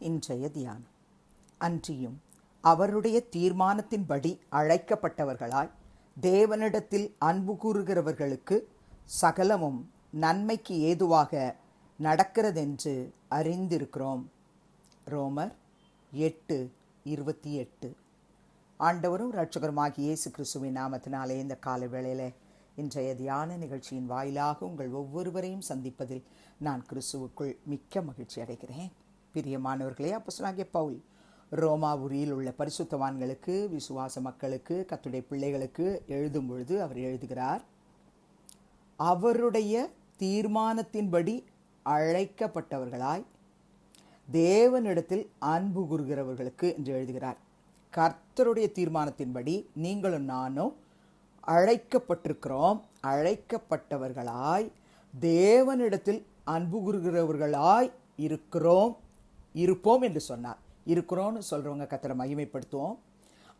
இன்றைய தியானம். அன்றியும் அவருடைய தீர்மானத்தின்படி அழைக்கப்பட்டவர்களாய் தேவனிடத்தில் அன்பு கூறுகிறவர்களுக்கு சகலமும் நன்மைக்கு ஏதுவாக நடக்கிறதென்று அறிந்திருக்கிறோம். ரோமர் 8:28. ஆண்டவரும் இரட்சகருமாகிய இயேசு கிறிஸ்துவின் நாமத்தினாலே இந்த கால வேளையிலே இன்றைய தியான நிகழ்ச்சியின் வாயிலாக உங்கள் ஒவ்வொருவரையும் சந்திப்பதில் நான் கிறிஸ்துவுக்குள் மிக்க மகிழ்ச்சி அடைகிறேன். பிரியமானவர்களே, அப்போஸ்தலனாகிய பவுல் ரோமாபுரியில் உள்ள பரிசுத்தவான்களுக்கு, விசுவாச மக்களுக்கு, கர்த்தருடைய பிள்ளைகளுக்கு எழுதும் பொழுது அவர் எழுதுகிறார், அவருடைய தீர்மானத்தின்படி அழைக்கப்பட்டவர்களாய் தேவனிடத்தில் அன்பு கூறுகிறவர்களுக்கு என்று எழுதுகிறார். கர்த்தருடைய தீர்மானத்தின்படி நீங்களும் நானும் அழைக்கப்பட்டிருக்கிறோம். அழைக்கப்பட்டவர்களாய் தேவனிடத்தில் அன்பு கூறுகிறவர்களாய் இருப்போம் என்று சொன்னார். இருக்கிறோம்னு சொல்றவங்க கர்த்தரை மகிமைப்படுத்துவோம்.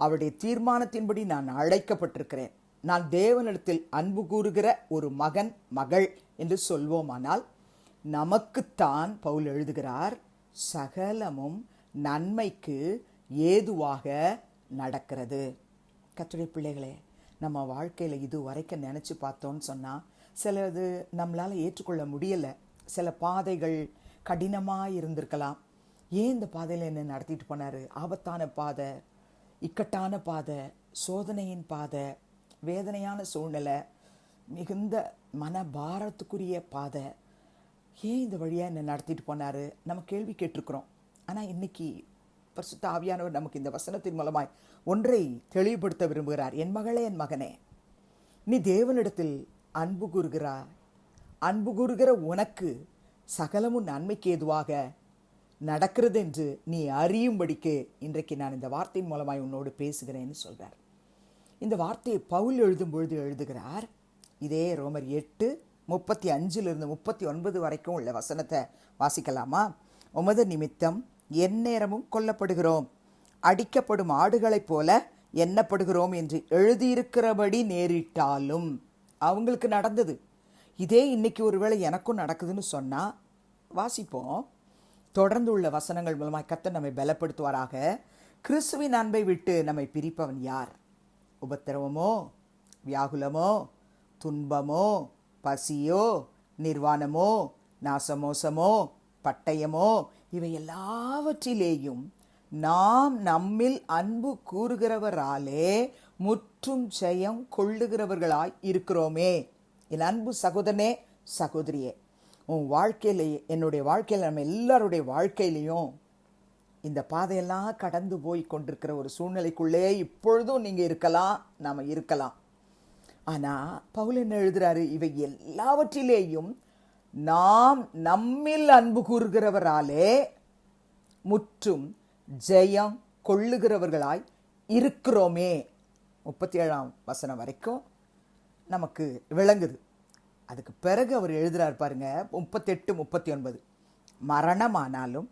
அவருடைய தீர்மானத்தின்படி நான் அழைக்கப்பட்டிருக்கிறேன், நான் தேவனிடத்தில் அன்பு கூறுகிற ஒரு மகன் மகள் என்று சொல்வோமானால் நமக்குத்தான் பவுல் எழுதுகிறார், சகலமும் நன்மைக்கு ஏதுவாக நடக்கிறது. கர்த்தருடைய பிள்ளைகளே, நம்ம வாழ்க்கையில் இது வரைக்கும் நினச்சி பார்த்தோன்னு சொன்னால் சிலது நம்மளால் ஏற்றுக்கொள்ள முடியலை. சில பாதைகள் கடினமாக இருந்திருக்கலாம். ஏன் இந்த பாதையில் என்ன நடத்திட்டு போனார்? ஆபத்தான பாதை, இக்கட்டான பாதை, சோதனையின் பாதை, வேதனையான சூழ்நிலை, மிகுந்த மனபாரத்துக்குரிய பாதை, ஏன் இந்த வழியாக என்ன நடத்திட்டு போனார்? நம்ம கேள்வி கேட்டிருக்கிறோம். ஆனால் இன்னைக்கு பரிசுத்த ஆவியானவர் நமக்கு இந்த வசனத்தின் மூலமாய் ஒன்றை தெளிவுபடுத்த விரும்புகிறார். என் மகளே, என் மகனே, நீ தேவனிடத்தில் அன்பு கூறுகிறாய். அன்பு கூறுகிற உனக்கு சகலமும் நன்மைக்கு ஏதுவாக நடக்கிறது என்று நீ அறியும்படிக்கு இன்றைக்கு நான் இந்த வார்த்தையின் மூலமாய் உன்னோடு பேசுகிறேன்னு சொல்கிறார். இந்த வார்த்தையை பவுல் எழுதும் பொழுது எழுதுகிறார். இதே ரோமர் 8:35 39 வரைக்கும் உள்ள வசனத்தை வாசிக்கலாமா? உமது நிமித்தம் எந்நேரமும் கொல்லப்படுகிறோம், அடிக்கப்படும் ஆடுகளைப் போல எண்ணப்படுகிறோம் என்று எழுதியிருக்கிறபடி நேரிட்டாலும். அவங்களுக்கு நடந்தது இதே இன்னைக்கு ஒருவேளை எனக்கும் நடக்குதுன்னு சொன்னால் வாசிப்போம். தொடர்ந்து உள்ள வசனங்கள் மூலமாக கர்த்தர் நம்மை பலப்படுத்துவாராக. கிறிஸ்துவின் அன்பை விட்டு நம்மை பிரிப்பவன் யார்? உபத்திரவமோ, வியாகுலமோ, துன்பமோ, பசியோ, நிர்வாணமோ, நாசமோசமோ, பட்டயமோ, இவை எல்லாவற்றிலேயும் நாம் நம்மில் அன்பு கூறுகிறவராலே முற்றும் ஜெயம் கொள்ளுகிறவர்களாய் இருக்கிறோமே. என் அன்பு சகோதரனே, சகோதரியே, உன் வாழ்க்கையிலேயே, என்னுடைய வாழ்க்கையில், நம்ம எல்லாருடைய வாழ்க்கையிலையும் இந்த பாதையெல்லாம் கடந்து போய் கொண்டிருக்கிற ஒரு சூழ்நிலைக்குள்ளே இப்பொழுதும் நீங்கள் இருக்கலாம், நாம் இருக்கலாம். ஆனால் பவுல் என்ன எழுதுறாரு? இவை எல்லாவற்றிலேயும் நாம் நம்மில் அன்பு கூறுகிறவராலே முற்றும் ஜெயம் கொள்ளுகிறவர்களாய் இருக்கிறோமே. 37ஆம் வசனம் வரைக்கும் நமக்கு விளங்குது. அதுக்கு பிறகு அவர் எழுதுறார் பாருங்க, 38, 39. மரணமானாலும்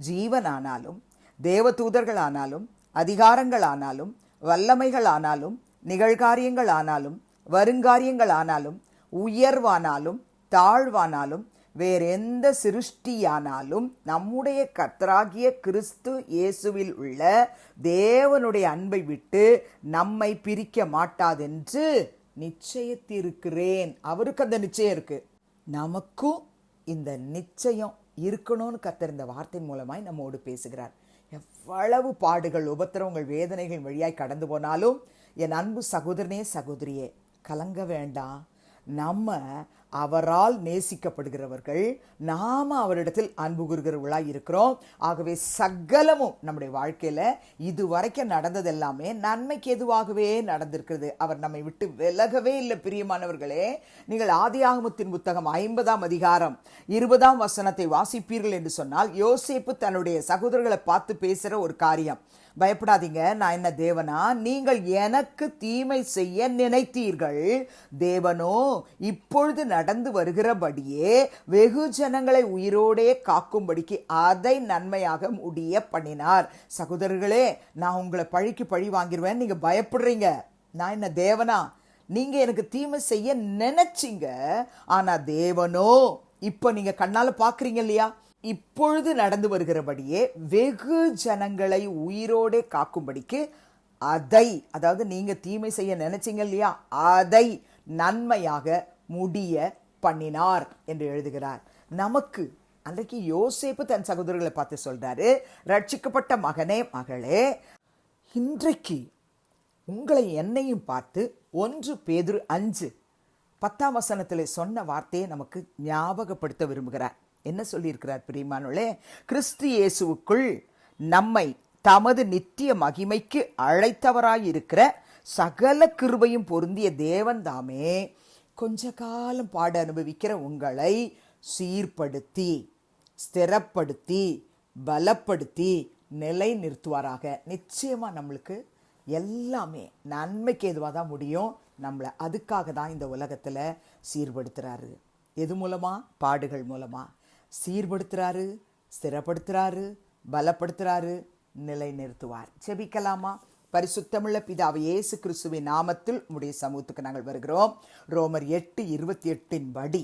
ஜீவனானாலும் தேவதூதர்கள் ஆனாலும் அதிகாரங்கள் ஆனாலும் வல்லமைகள் ஆனாலும் நிகழ்காரியங்கள் ஆனாலும் வருங்காரியங்கள் ஆனாலும் உயர்வானாலும் தாழ்வானாலும் வேறெந்த சிருஷ்டியானாலும் நம்முடைய கர்த்தராகிய கிறிஸ்து இயேசுவில் உள்ள தேவனுடைய அன்பை விட்டு நம்மை பிரிக்க மாட்டாதென்று நிச்சயத்திருக்கிறேன். அவருக்கு அந்த நிச்சயம் இருக்கு, நமக்கும் இந்த நிச்சயம் இருக்கணும்னு கர்த்தர் இந்த வார்த்தையின் மூலமாய் நம்மோடு பேசுகிறார். எவ்வளவு பாடுகள், உபத்திரவங்கள், வேதனைகள் வழியாய் கடந்து போனாலும் என் அன்பு சகோதரனே, சகோதரியே, கலங்க வேண்டாம். நம்ம அவரால் நேசிக்கப்படுகிறவர்கள், நாம அவரிடத்தில் அன்பு கூறுகிறவர்களாய் இருக்கிறோம். ஆகவே சகலமும் நம்முடைய வாழ்க்கையில இதுவரைக்கும் நடந்தது எல்லாமே நன்மைக்கு எதுவாகவே நடந்திருக்கிறது. அவர் நம்மை விட்டு விலகவே இல்லை. பிரியமானவர்களே, நீங்கள் ஆதியாகமத்தின் புத்தகம் 50ஆம் அதிகாரம் 20ஆம் வசனத்தை வாசிப்பீர்கள் என்று சொன்னால், யோசேப்பு தன்னுடைய சகோதரர்களை பார்த்து பேசுற ஒரு காரியம். பயப்படாதீங்க, நான் என்ன தேவனா? நீங்கள் எனக்கு தீமை செய்ய நினைத்தீர்கள், தேவனோ இப்பொழுது நடந்து வருகிறபடியே வெகு ஜனங்களை உயிரோடே காக்கும்படிக்கு அதை நன்மையாக முடிய பண்ணினார். சகோதரர்களே, நான் உங்களை பழிக்கு பழி வாங்கிடுவேன், நீங்க பயப்படுறீங்க. நான் என்ன தேவனா? நீங்க எனக்கு தீமை செய்ய நினைச்சீங்க, ஆனா தேவனோ இப்ப நீங்க கண்ணால பாக்குறீங்க இல்லையா, இப்பொழுது நடந்து வருகிறபடியே வெகு ஜனங்களை உயிரோடே காக்கும்படிக்கு அதை, அதாவது நீங்க தீமை செய்ய நினைச்சீங்க இல்லையா, அதை நன்மையாக முடிய பண்ணினார் என்று எழுதுகிறார். நமக்கு அன்றைக்கு யோசேப்பு தன் சகோதரர்களை பார்த்து சொல்றாரு, ரட்சிக்கப்பட்ட மகனே மகளே, இன்றைக்கு உங்களை என்னையும் பார்த்து 1 பேதுரு 5:10 சொன்ன வார்த்தையை நமக்கு ஞாபகப்படுத்த விரும்புகிறார். என்ன சொல்லியிருக்கிறார் பிரியமானவர்களே? கிறிஸ்து இயேசுவுக்குள் நம்மை தமது நித்திய மகிமைக்கு அழைத்தவராயிருக்கிற சகல கிருபையும் பொருந்திய தேவன் தாமே கொஞ்ச காலம் பாடு அனுபவிக்கிற உங்களை சீர்படுத்தி, ஸ்திரப்படுத்தி, பலப்படுத்தி, நிலை நிறுத்துவாராக. நிச்சயமா நம்மளுக்கு எல்லாமே நன்மைக்கு எதுவாக தான் முடியும். நம்மளை அதுக்காக தான் இந்த உலகத்தில் சீர்படுத்துறாரு. எது மூலமா? பாடுகள் மூலமா சீர்படுத்துறாரு, ஸ்திரப்படுத்துறாரு, பலப்படுத்துறாரு, நிலை நிறுத்துவார். ஜெபிக்கலாமா? பரிசுத்தமுள்ள பிதாவே, இயேசு கிறிஸ்துவின் நாமத்தில் உம்முடைய சமூகத்துக்கு நாங்கள் வருகிறோம். ரோமர் 8:28 படி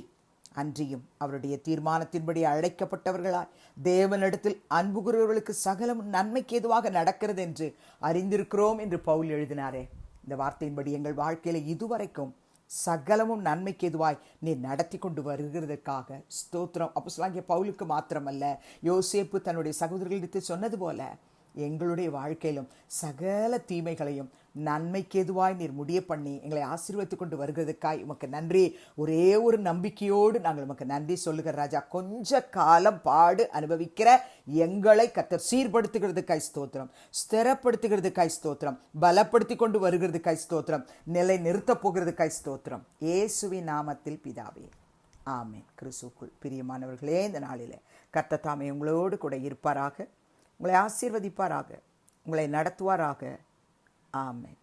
அன்றியும் அவருடைய தீர்மானத்தின்படி அழைக்கப்பட்டவர்களாய் தேவனிடத்தில் அன்பு கூறுகிறவர்களுக்கு சகலம் நன்மைக்கு ஏதுவாக நடக்கிறது என்று அறிந்திருக்கிறோம் என்று பவுல் எழுதினாரே, இந்த வார்த்தையின்படி எங்கள் வாழ்க்கையில இதுவரைக்கும் சகலமும் நன்மைக்கு எதுவாய் நீ நடத்தி கொண்டு வருகிறதுக்காக ஸ்தோத்திரம். அப்போஸ்தலனாகிய பவுலுக்கு மாத்திரமல்ல, யோசேப்பு தன்னுடைய சகோதரர்களிடத்தில் சொன்னது போல எங்களுடைய வாழ்க்கையிலும் சகல தீமைகளையும் நன்மைக்கு எதுவாய் நீர் முடிய பண்ணி எங்களை ஆசீர்வதித்துக் கொண்டு வருகிறதுக்காய் உமக்கு நன்றி. ஒரே ஒரு நம்பிக்கையோடு நாங்கள் உமக்கு நன்றி சொல்லுகிற ராஜா. கொஞ்ச காலம் பாடு அனுபவிக்கிற எங்களை கர்த்தர் சீர்படுத்துகிறதுக்காய் ஸ்தோத்திரம், ஸ்திரப்படுத்துகிறதுக்காய் ஸ்தோத்திரம், பலப்படுத்தி கொண்டு வருகிறதுக்காய் ஸ்தோத்திரம், நிலை நிறுத்தப் போகிறதுக்காய் ஸ்தோத்திரம். இயேசுவின் நாமத்தில் பிதாவே, ஆமென். கிறிஸ்துவுக்குள் பிரியமானவர்களே, இந்த நாளிலே கர்த்தர் தாமே உங்களோடு கூட இருப்பாராக, உங்களை ஆசீர்வதிப்பாராக, உங்களை நடத்துவாராக. ஆமென்.